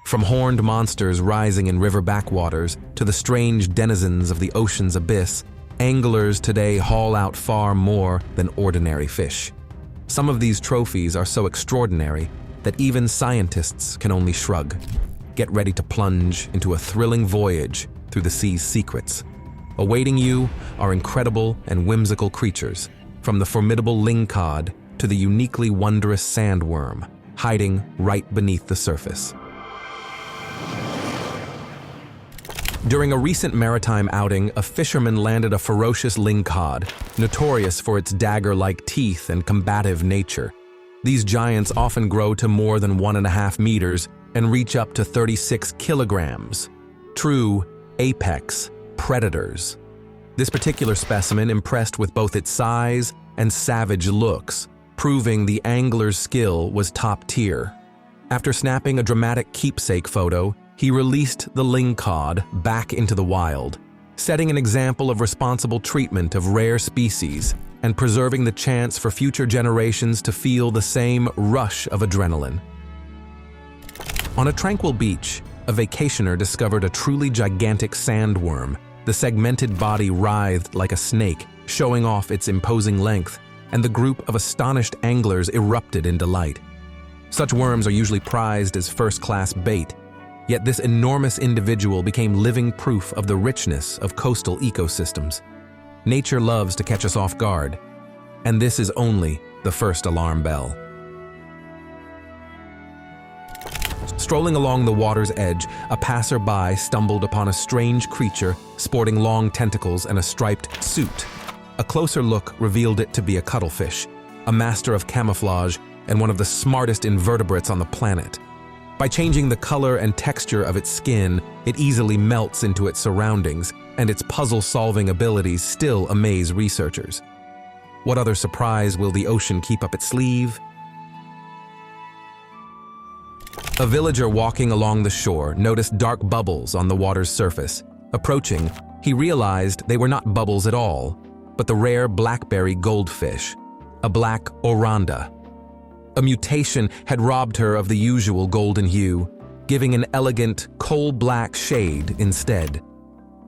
From horned monsters rising in river backwaters to the strange denizens of the ocean's abyss, anglers today haul out far more than ordinary fish. Some of these trophies are so extraordinary that even scientists can only shrug. Get ready to plunge into a thrilling voyage through the sea's secrets. Awaiting you are incredible and whimsical creatures, from the formidable lingcod to the uniquely wondrous sandworm, hiding right beneath the surface. During a recent maritime outing, a fisherman landed a ferocious lingcod, notorious for its dagger-like teeth and combative nature. These giants often grow to more than 1.5 meters and reach up to 36 kilograms. True apex predators. This particular specimen impressed with both its size and savage looks, proving the angler's skill was top tier. After snapping a dramatic keepsake photo, he released the lingcod back into the wild, setting an example of responsible treatment of rare species and preserving the chance for future generations to feel the same rush of adrenaline. On a tranquil beach, a vacationer discovered a truly gigantic sandworm. The segmented body writhed like a snake, showing off its imposing length, and the group of astonished anglers erupted in delight. Such worms are usually prized as first-class bait, yet this enormous individual became living proof of the richness of coastal ecosystems. Nature loves to catch us off guard, and this is only the first alarm bell. Strolling along the water's edge, a passerby stumbled upon a strange creature sporting long tentacles and a striped suit. A closer look revealed it to be a cuttlefish, a master of camouflage and one of the smartest invertebrates on the planet. By changing the color and texture of its skin, it easily melts into its surroundings, and its puzzle-solving abilities still amaze researchers. What other surprise will the ocean keep up its sleeve? A villager walking along the shore noticed dark bubbles on the water's surface. Approaching, he realized they were not bubbles at all, but the rare blackberry goldfish, a black oranda. A mutation had robbed her of the usual golden hue, giving an elegant, coal-black shade instead.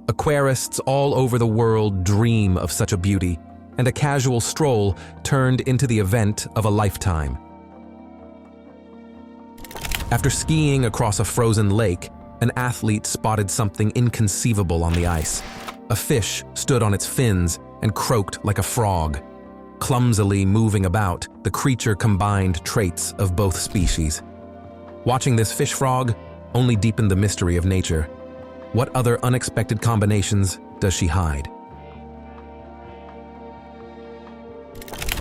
Aquarists all over the world dream of such a beauty, and a casual stroll turned into the event of a lifetime. After skiing across a frozen lake, an athlete spotted something inconceivable on the ice. A fish stood on its fins and croaked like a frog. Clumsily moving about, the creature combined traits of both species. Watching this fish frog only deepened the mystery of nature. What other unexpected combinations does she hide?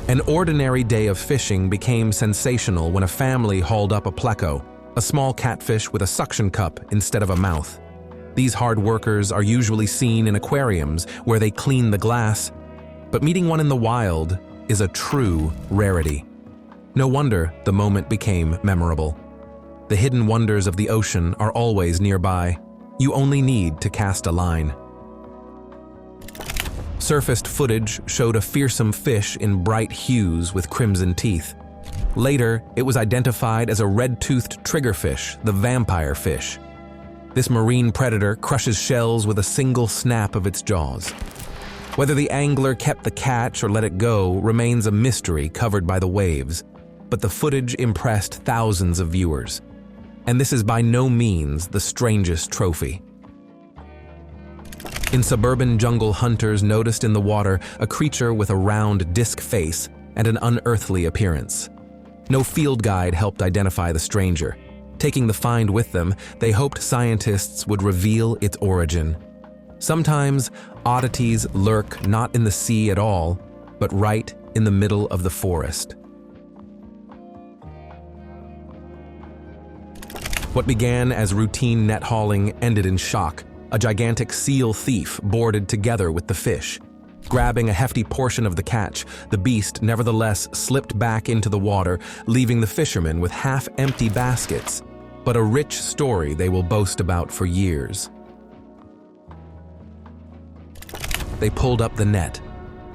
An ordinary day of fishing became sensational when a family hauled up a pleco, a small catfish with a suction cup instead of a mouth. These hard workers are usually seen in aquariums where they clean the glass, but meeting one in the wild is a true rarity. No wonder the moment became memorable. The hidden wonders of the ocean are always nearby. You only need to cast a line. Surfaced footage showed a fearsome fish in bright hues with crimson teeth. Later, it was identified as a red-toothed triggerfish, the vampire fish. This marine predator crushes shells with a single snap of its jaws. Whether the angler kept the catch or let it go remains a mystery covered by the waves, but the footage impressed thousands of viewers. And this is by no means the strangest trophy. In suburban jungle, hunters noticed in the water a creature with a round disc face and an unearthly appearance. No field guide helped identify the stranger. Taking the find with them, they hoped scientists would reveal its origin. Sometimes, oddities lurk not in the sea at all, but right in the middle of the forest. What began as routine net hauling ended in shock. A gigantic seal thief boarded together with the fish. Grabbing a hefty portion of the catch, the beast nevertheless slipped back into the water, leaving the fishermen with half-empty baskets, but a rich story they will boast about for years. They pulled up the net,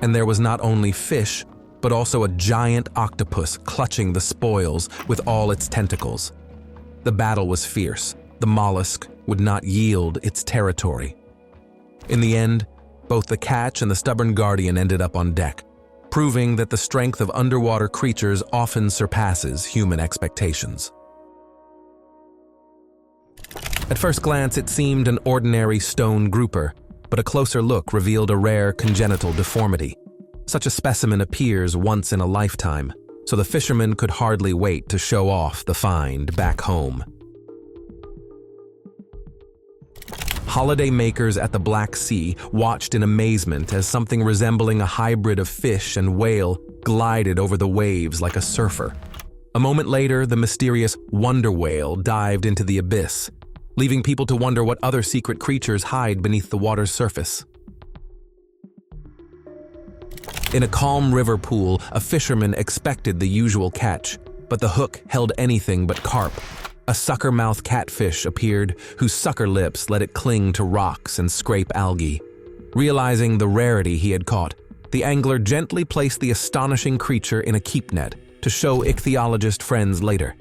and there was not only fish, but also a giant octopus clutching the spoils with all its tentacles. The battle was fierce, the mollusk would not yield its territory. In the end, both the catch and the stubborn guardian ended up on deck, proving that the strength of underwater creatures often surpasses human expectations. At first glance, it seemed an ordinary stone grouper, but a closer look revealed a rare congenital deformity. Such a specimen appears once in a lifetime, so the fishermen could hardly wait to show off the find back home. Holiday makers at the Black Sea watched in amazement as something resembling a hybrid of fish and whale glided over the waves like a surfer. A moment later, the mysterious wonder whale dived into the abyss, leaving people to wonder what other secret creatures hide beneath the water's surface. In a calm river pool, a fisherman expected the usual catch, but the hook held anything but carp. A sucker-mouth catfish appeared, whose sucker lips let it cling to rocks and scrape algae. Realizing the rarity he had caught, the angler gently placed the astonishing creature in a keep net to show ichthyologist friends later.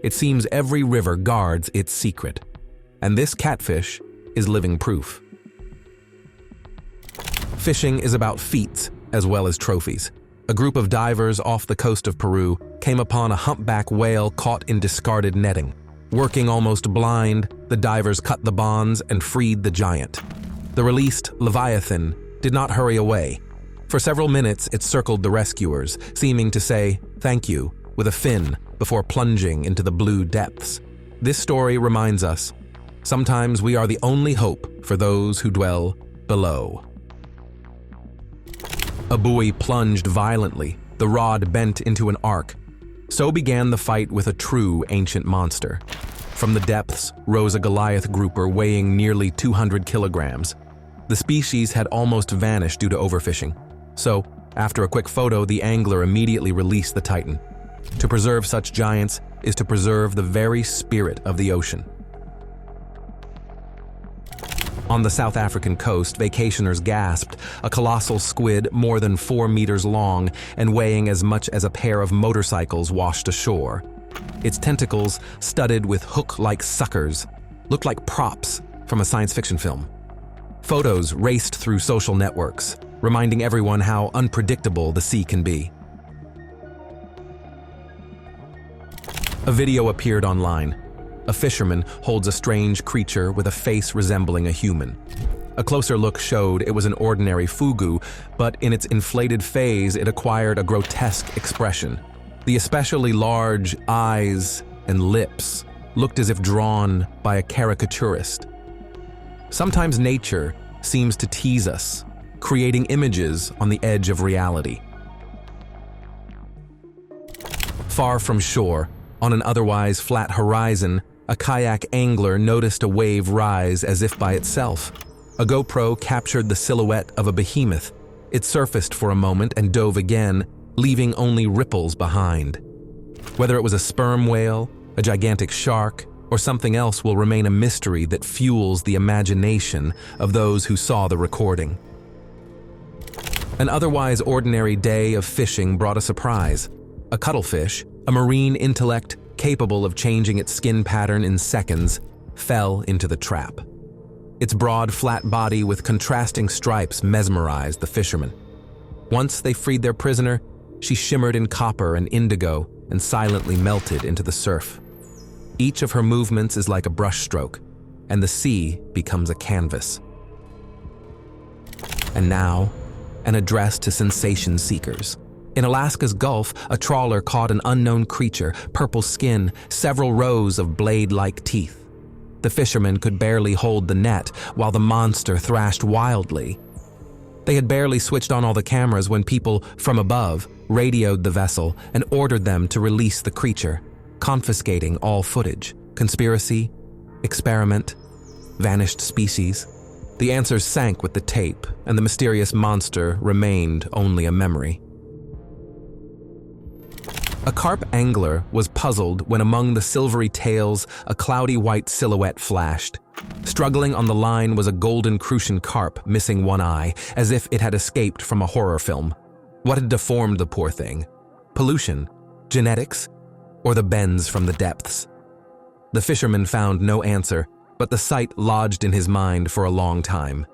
It seems every river guards its secret, and this catfish is living proof. Fishing is about feats as well as trophies. A group of divers off the coast of Peru came upon a humpback whale caught in discarded netting. Working almost blind, the divers cut the bonds and freed the giant. The released Leviathan did not hurry away. For several minutes, it circled the rescuers, seeming to say, "Thank you," with a fin before plunging into the blue depths. This story reminds us, sometimes we are the only hope for those who dwell below. A buoy plunged violently, the rod bent into an arc. So began the fight with a true ancient monster. From the depths rose a Goliath grouper weighing nearly 200 kilograms. The species had almost vanished due to overfishing. So, after a quick photo, the angler immediately released the Titan. To preserve such giants is to preserve the very spirit of the ocean. On the South African coast, vacationers gasped. A colossal squid more than 4 meters long and weighing as much as a pair of motorcycles washed ashore. Its tentacles, studded with hook-like suckers, looked like props from a science fiction film. Photos raced through social networks, reminding everyone how unpredictable the sea can be. A video appeared online. A fisherman holds a strange creature with a face resembling a human. A closer look showed it was an ordinary fugu, but in its inflated phase it acquired a grotesque expression. The especially large eyes and lips looked as if drawn by a caricaturist. Sometimes nature seems to tease us, creating images on the edge of reality. Far from shore, on an otherwise flat horizon, a kayak angler noticed a wave rise as if by itself. A GoPro captured the silhouette of a behemoth. It surfaced for a moment and dove again, leaving only ripples behind. Whether it was a sperm whale, a gigantic shark, or something else will remain a mystery that fuels the imagination of those who saw the recording. An otherwise ordinary day of fishing brought a surprise. A cuttlefish, a marine intellect capable of changing its skin pattern in seconds, fell into the trap. Its broad, flat body with contrasting stripes mesmerized the fishermen. Once they freed their prisoner, she shimmered in copper and indigo and silently melted into the surf. Each of her movements is like a brushstroke, and the sea becomes a canvas. And now, an address to sensation seekers. In Alaska's Gulf, a trawler caught an unknown creature, purple skin, several rows of blade-like teeth. The fishermen could barely hold the net while the monster thrashed wildly. They had barely switched on all the cameras when people from above radioed the vessel and ordered them to release the creature, confiscating all footage. Conspiracy? Experiment? Vanished species? The answers sank with the tape, and the mysterious monster remained only a memory. A carp angler was puzzled when among the silvery tails a cloudy white silhouette flashed. Struggling on the line was a golden crucian carp missing one eye, as if it had escaped from a horror film. What had deformed the poor thing? Pollution? Genetics? Or the bends from the depths? The fisherman found no answer, but the sight lodged in his mind for a long time.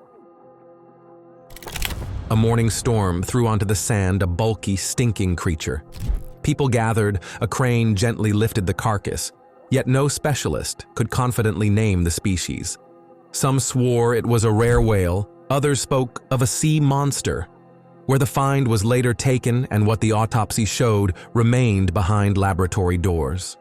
A morning storm threw onto the sand a bulky, stinking creature. People gathered, a crane gently lifted the carcass, yet no specialist could confidently name the species. Some swore it was a rare whale, others spoke of a sea monster. Where the find was later taken and what the autopsy showed remained behind laboratory doors.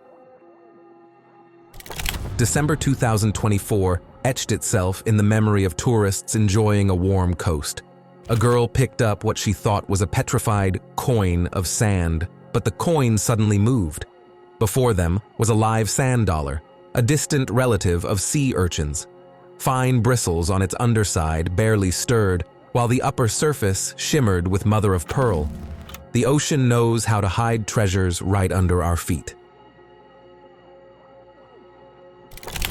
December 2024 etched itself in the memory of tourists enjoying a warm coast. A girl picked up what she thought was a petrified coin of sand, but the coin suddenly moved. Before them was a live sand dollar, a distant relative of sea urchins. Fine bristles on its underside barely stirred, while the upper surface shimmered with mother-of-pearl. The ocean knows how to hide treasures right under our feet.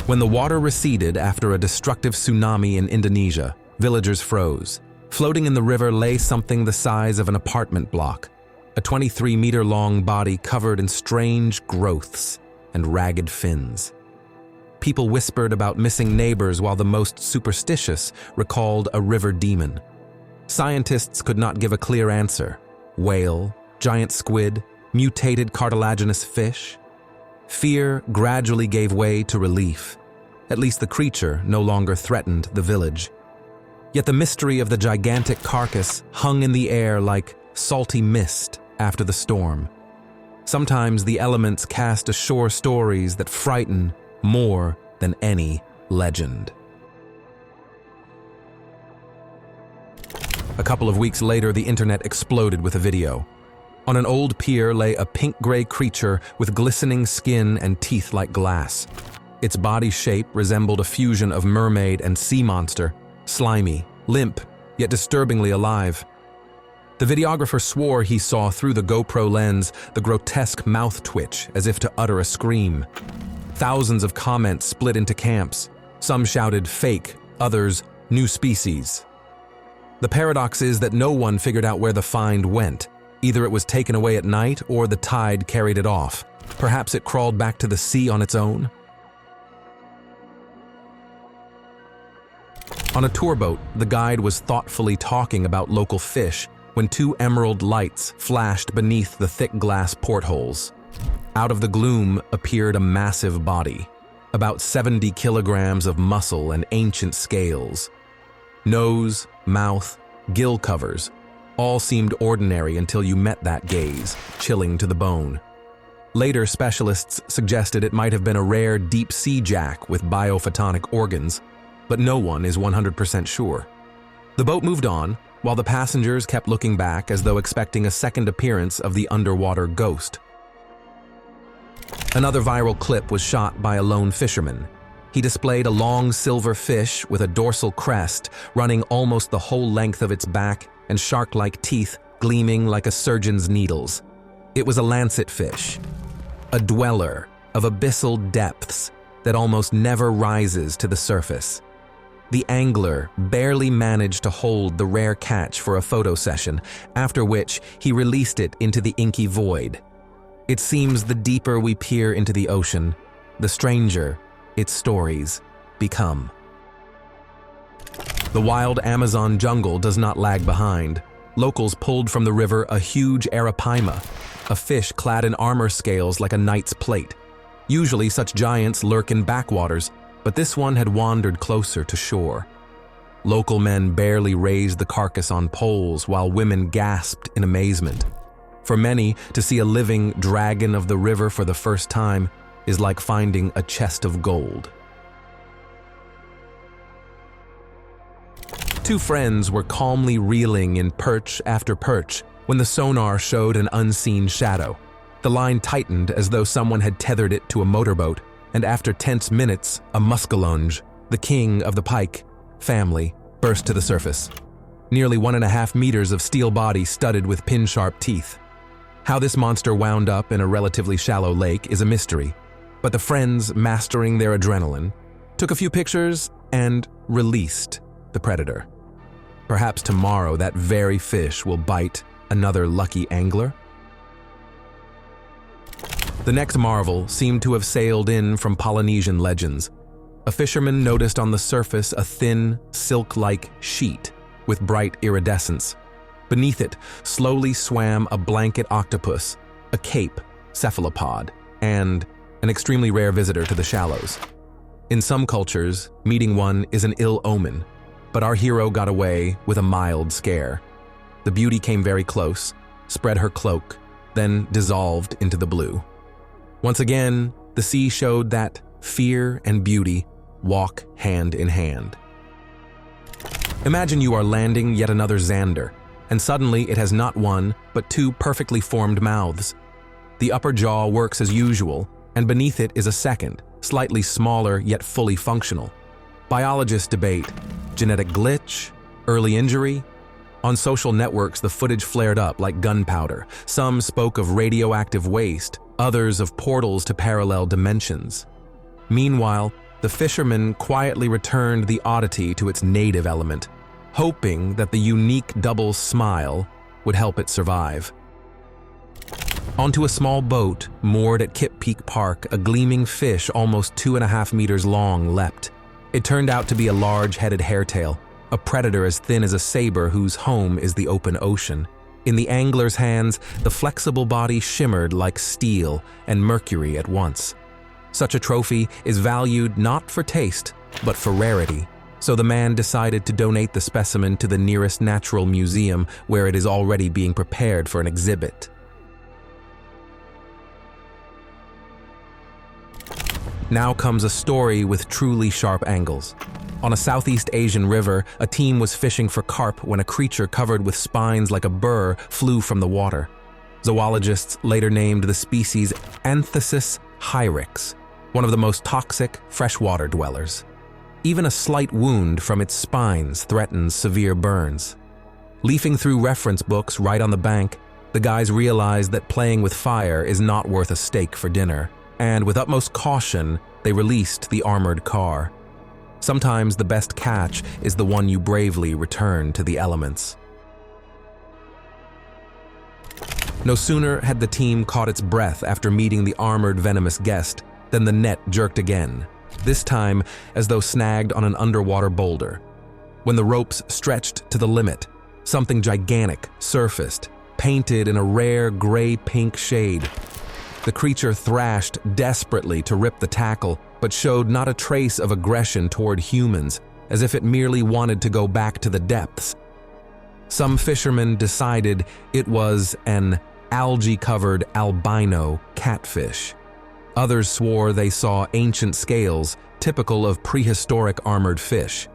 When the water receded after a destructive tsunami in Indonesia, villagers froze. Floating in the river lay something the size of an apartment block, a 23-meter-long body covered in strange growths and ragged fins. People whispered about missing neighbors while the most superstitious recalled a river demon. Scientists could not give a clear answer. Whale, giant squid, mutated cartilaginous fish? Fear gradually gave way to relief. At least the creature no longer threatened the village. Yet the mystery of the gigantic carcass hung in the air like salty mist after the storm. Sometimes the elements cast ashore stories that frighten more than any legend. A couple of weeks later, the internet exploded with a video. On an old pier lay a pink-gray creature with glistening skin and teeth like glass. Its body shape resembled a fusion of mermaid and sea monster, slimy, limp, yet disturbingly alive. The videographer swore he saw through the GoPro lens the grotesque mouth twitch as if to utter a scream. Thousands of comments split into camps. Some shouted fake, others new species. The paradox is that no one figured out where the find went. Either it was taken away at night or the tide carried it off. Perhaps it crawled back to the sea on its own. On a tour boat, the guide was thoughtfully talking about local fish when two emerald lights flashed beneath the thick glass portholes. Out of the gloom appeared a massive body, about 70 kilograms of muscle and ancient scales. Nose, mouth, gill covers, all seemed ordinary until you met that gaze, chilling to the bone. Later, specialists suggested it might have been a rare deep-sea jack with biophotonic organs, but no one is 100% sure. The boat moved on, while the passengers kept looking back as though expecting a second appearance of the underwater ghost. Another viral clip was shot by a lone fisherman. He displayed a long silver fish with a dorsal crest running almost the whole length of its back and shark-like teeth gleaming like a surgeon's needles. It was a lancet fish, a dweller of abyssal depths that almost never rises to the surface. The angler barely managed to hold the rare catch for a photo session, after which he released it into the inky void. It seems the deeper we peer into the ocean, the stranger its stories become. The wild Amazon jungle does not lag behind. Locals pulled from the river a huge arapaima, a fish clad in armor scales like a knight's plate. Usually such giants lurk in backwaters, but this one had wandered closer to shore. Local men barely raised the carcass on poles while women gasped in amazement. For many, to see a living dragon of the river for the first time is like finding a chest of gold. Two friends were calmly reeling in perch after perch when the sonar showed an unseen shadow. The line tightened as though someone had tethered it to a motorboat, and after tense minutes, a muskellunge, the king of the pike family, burst to the surface. Nearly 1.5 meters of steel body studded with pin-sharp teeth. How this monster wound up in a relatively shallow lake is a mystery, but the friends, mastering their adrenaline, took a few pictures and released the predator. Perhaps tomorrow that very fish will bite another lucky angler? The next marvel seemed to have sailed in from Polynesian legends. A fisherman noticed on the surface a thin, silk-like sheet with bright iridescence. Beneath it slowly swam a blanket octopus, a cape cephalopod, and an extremely rare visitor to the shallows. In some cultures, meeting one is an ill omen, but our hero got away with a mild scare. The beauty came very close, spread her cloak, then dissolved into the blue. Once again, the sea showed that fear and beauty walk hand in hand. Imagine you are landing yet another Xander, and suddenly it has not one, but two perfectly formed mouths. The upper jaw works as usual, and beneath it is a second, slightly smaller yet fully functional. Biologists debate genetic glitch, early injury. On social networks, the footage flared up like gunpowder. Some spoke of radioactive waste, others of portals to parallel dimensions. Meanwhile, the fisherman quietly returned the oddity to its native element, hoping that the unique double smile would help it survive. Onto a small boat moored at Kip Peak Park, a gleaming fish almost 2.5 meters long leapt. It turned out to be a large-headed hairtail, a predator as thin as a saber whose home is the open ocean. In the angler's hands, the flexible body shimmered like steel and mercury at once. Such a trophy is valued not for taste, but for rarity, so the man decided to donate the specimen to the nearest natural museum where it is already being prepared for an exhibit. Now comes a story with truly sharp angles. On a Southeast Asian river, a team was fishing for carp when a creature covered with spines like a burr flew from the water. Zoologists later named the species Anthesis hyrax, one of the most toxic freshwater dwellers. Even a slight wound from its spines threatens severe burns. Leafing through reference books right on the bank, the guys realized that playing with fire is not worth a steak for dinner, and with utmost caution, they released the armored car. Sometimes the best catch is the one you bravely return to the elements. No sooner had the team caught its breath after meeting the armored venomous guest than the net jerked again, this time as though snagged on an underwater boulder. When the ropes stretched to the limit, something gigantic surfaced, painted in a rare gray-pink shade. The creature thrashed desperately to rip the tackle, but showed not a trace of aggression toward humans, as if it merely wanted to go back to the depths. Some fishermen decided it was an algae-covered albino catfish. Others swore they saw ancient scales, typical of prehistoric armored fish.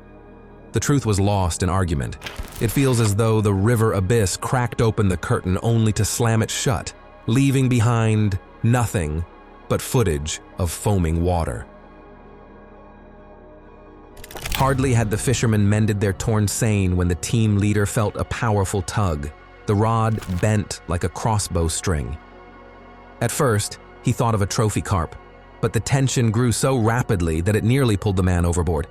The truth was lost in argument. It feels as though the river abyss cracked open the curtain only to slam it shut, leaving behind nothing but footage of foaming water. Hardly had the fishermen mended their torn seine when the team leader felt a powerful tug. The rod bent like a crossbow string. At first, he thought of a trophy carp, but the tension grew so rapidly that it nearly pulled the man overboard.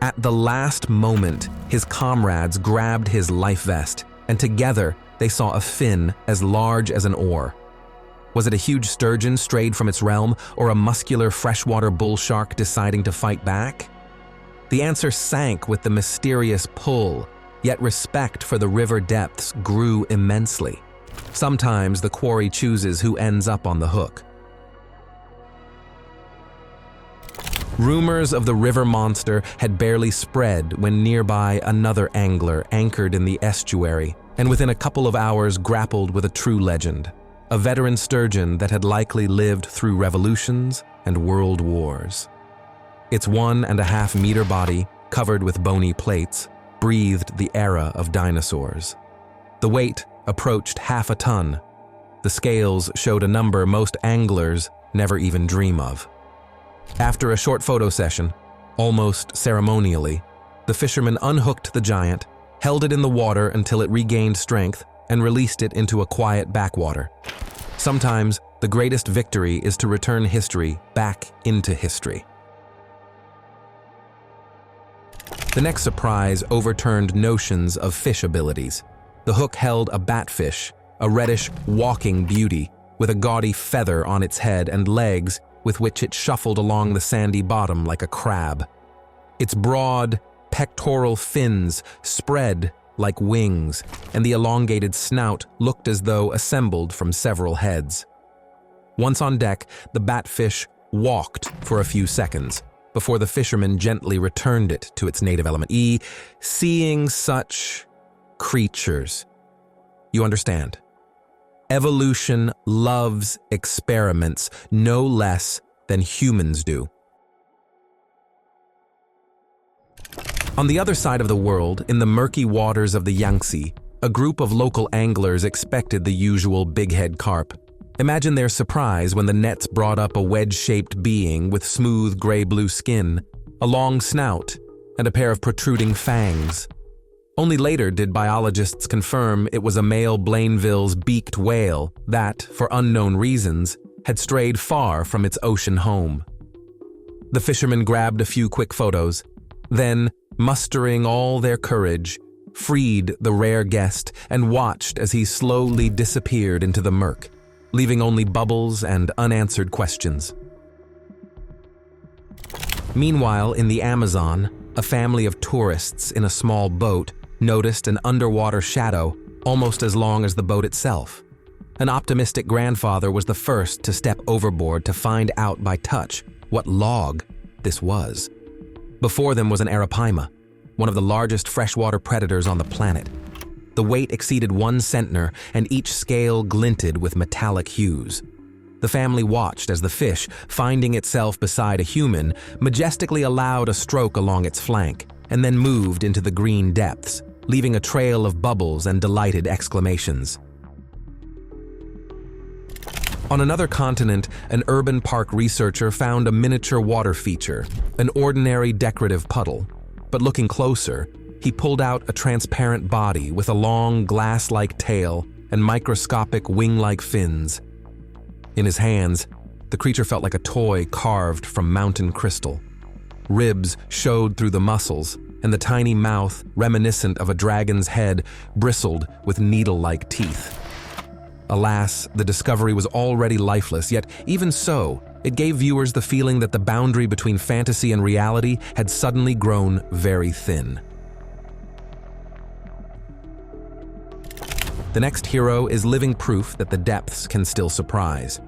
At the last moment, his comrades grabbed his life vest, and together they saw a fin as large as an oar. Was it a huge sturgeon strayed from its realm, or a muscular freshwater bull shark deciding to fight back? The answer sank with the mysterious pull, yet respect for the river depths grew immensely. Sometimes the quarry chooses who ends up on the hook. Rumors of the river monster had barely spread when nearby another angler anchored in the estuary, and within a couple of hours grappled with a true legend. A veteran sturgeon that had likely lived through revolutions and world wars. Its 1.5 meter body, covered with bony plates, breathed the era of dinosaurs. The weight approached 1/2 ton. The scales showed a number most anglers never even dream of. After a short photo session, almost ceremonially, the fisherman unhooked the giant, held it in the water until it regained strength, and released it into a quiet backwater. Sometimes, the greatest victory is to return history back into history. The next surprise overturned notions of fish abilities. The hook held a batfish, a reddish walking beauty, with a gaudy feather on its head and legs with which it shuffled along the sandy bottom like a crab. Its broad, pectoral fins spread like wings, and the elongated snout looked as though assembled from several heads. Once on deck, the batfish walked for a few seconds before the fisherman gently returned it to its native element. Seeing such creatures. You understand? Evolution loves experiments no less than humans do. On the other side of the world, in the murky waters of the Yangtze, a group of local anglers expected the usual bighead carp. Imagine their surprise when the nets brought up a wedge-shaped being with smooth gray-blue skin, a long snout, and a pair of protruding fangs. Only later did biologists confirm it was a male Blainville's beaked whale that, for unknown reasons, had strayed far from its ocean home. The fishermen grabbed a few quick photos, then, mustering all their courage, freed the rare guest and watched as he slowly disappeared into the murk, leaving only bubbles and unanswered questions. Meanwhile, in the Amazon, a family of tourists in a small boat noticed an underwater shadow almost as long as the boat itself. An optimistic grandfather was the first to step overboard to find out by touch what log this was. Before them was an arapaima, one of the largest freshwater predators on the planet. The weight exceeded 1 centner, and each scale glinted with metallic hues. The family watched as the fish, finding itself beside a human, majestically allowed a stroke along its flank, and then moved into the green depths, leaving a trail of bubbles and delighted exclamations. On another continent, an urban park researcher found a miniature water feature, an ordinary decorative puddle. But looking closer, he pulled out a transparent body with a long glass-like tail and microscopic wing-like fins. In his hands, the creature felt like a toy carved from mountain crystal. Ribs showed through the muscles, and the tiny mouth, reminiscent of a dragon's head, bristled with needle-like teeth. Alas, the discovery was already lifeless, yet even so, it gave viewers the feeling that the boundary between fantasy and reality had suddenly grown very thin. The next hero is living proof that the depths can still surprise.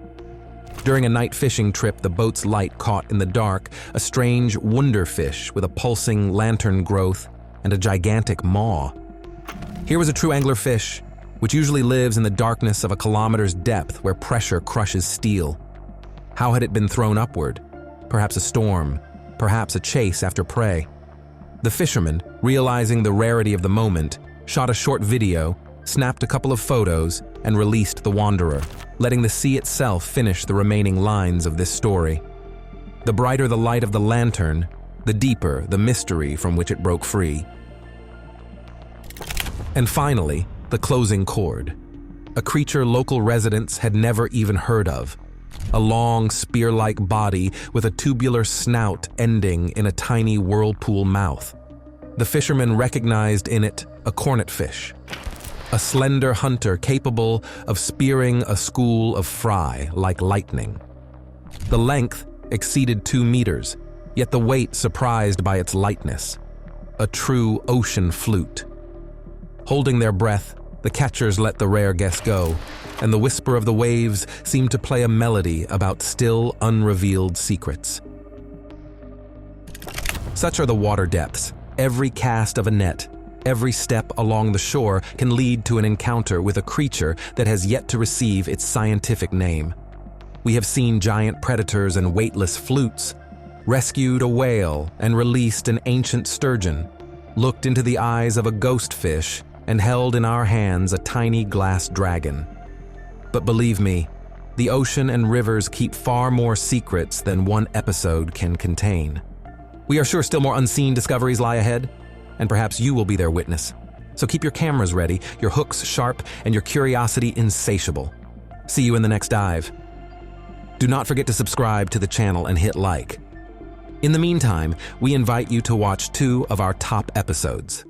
During a night fishing trip, the boat's light caught in the dark a strange wonderfish with a pulsing lantern growth and a gigantic maw. Here was a true angler fish, which usually lives in the darkness of a kilometer's depth where pressure crushes steel. How had it been thrown upward? Perhaps a storm, perhaps a chase after prey. The fisherman, realizing the rarity of the moment, shot a short video, snapped a couple of photos, and released the wanderer, letting the sea itself finish the remaining lines of this story. The brighter the light of the lantern, the deeper the mystery from which it broke free. And finally, the closing chord. A creature local residents had never even heard of. A long, spear-like body with a tubular snout ending in a tiny whirlpool mouth. The fisherman recognized in it a cornetfish, a slender hunter capable of spearing a school of fry like lightning. The length exceeded 2 meters, yet the weight surprised by its lightness. A true ocean flute. Holding their breath, the catchers let the rare guest go, and the whisper of the waves seemed to play a melody about still unrevealed secrets. Such are the water depths. Every cast of a net, every step along the shore can lead to an encounter with a creature that has yet to receive its scientific name. We have seen giant predators and weightless flutes, rescued a whale and released an ancient sturgeon, looked into the eyes of a ghost fish, and held in our hands a tiny glass dragon. But believe me, the ocean and rivers keep far more secrets than one episode can contain. We are sure still more unseen discoveries lie ahead, and perhaps you will be their witness. So keep your cameras ready, your hooks sharp, and your curiosity insatiable. See you in the next dive. Do not forget to subscribe to the channel and hit like. In the meantime, we invite you to watch 2 of our top episodes.